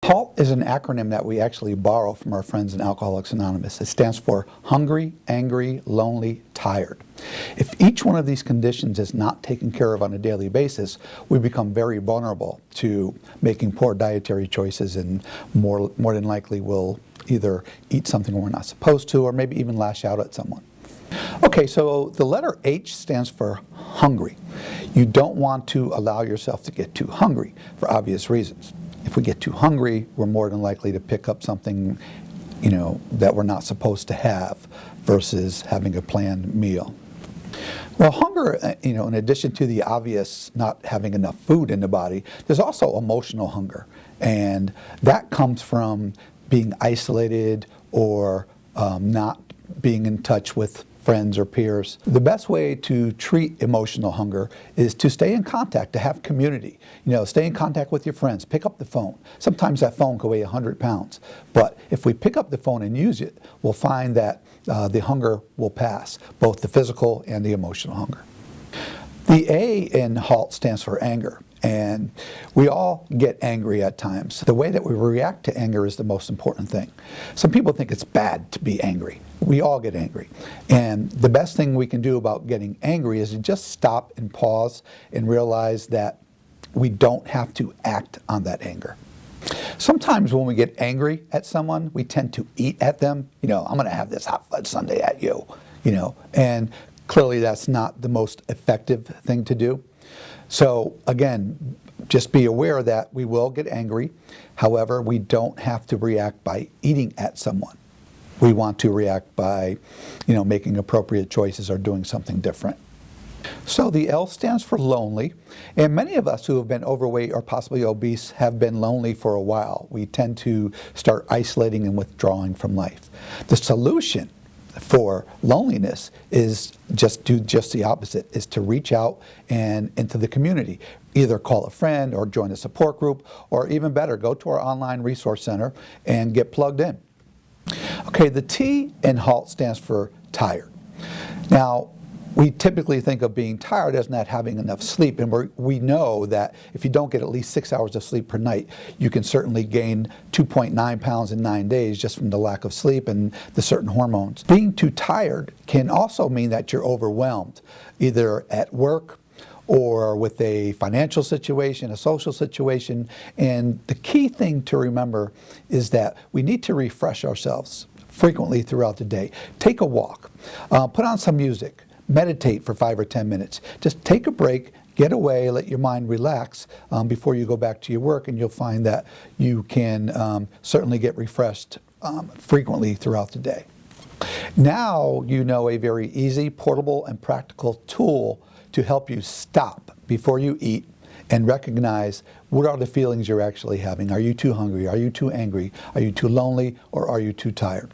HALT is an acronym that we actually borrow from our friends in Alcoholics Anonymous. It stands for hungry, angry, lonely, tired. If each one of these conditions is not taken care of on a daily basis, we become very vulnerable to making poor dietary choices, and more than likely will either eat something we're not supposed to, or maybe even lash out at someone. Okay, so the letter H stands for hungry. You don't want to allow yourself to get too hungry for obvious reasons. If we get too hungry, we're more than likely to pick up something, that we're not supposed to have versus having a planned meal. Well, hunger, in addition to the obvious not having enough food in the body, there's also emotional hunger. And that comes from being isolated or not being in touch with friends or peers. The best way to treat emotional hunger is to stay in contact, to have community. Stay in contact with your friends, pick up the phone. Sometimes that phone can weigh 100 pounds, but if we pick up the phone and use it, we'll find that the hunger will pass, both the physical and the emotional hunger. The A in HALT stands for anger. And we all get angry at times. The way that we react to anger is the most important thing. Some people think it's bad to be angry. We all get angry. And the best thing we can do about getting angry is to just stop and pause and realize that we don't have to act on that anger. Sometimes when we get angry at someone, we tend to eat at them. I'm going to have this hot fudge sundae at you, and clearly that's not the most effective thing to do. So again, just be aware that we will get angry. However, we don't have to react by eating at someone. We want to react by, making appropriate choices or doing something different. So the L stands for lonely, and many of us who have been overweight or possibly obese have been lonely for a while. We tend to start isolating and withdrawing from life. The solution for loneliness is just the opposite, is to reach out and into the community. Either call a friend or join a support group, or even better, go to our online resource center and get plugged in. Okay, the T in HALT stands for tired. Now, we typically think of being tired as not having enough sleep, and we know that if you don't get at least 6 hours of sleep per night, you can certainly gain 2.9 pounds in 9 days just from the lack of sleep and the certain hormones. Being too tired can also mean that you're overwhelmed, either at work or with a financial situation, a social situation. And the key thing to remember is that we need to refresh ourselves frequently throughout the day. Take a walk, put on some music, meditate for 5 or 10 minutes. Just take a break, get away, let your mind relax before you go back to your work, and you'll find that you can certainly get refreshed frequently throughout the day. Now you know a very easy, portable, and practical tool to help you stop before you eat and recognize what are the feelings you're actually having. Are you too hungry? Are you too angry? Are you too lonely? Or are you too tired?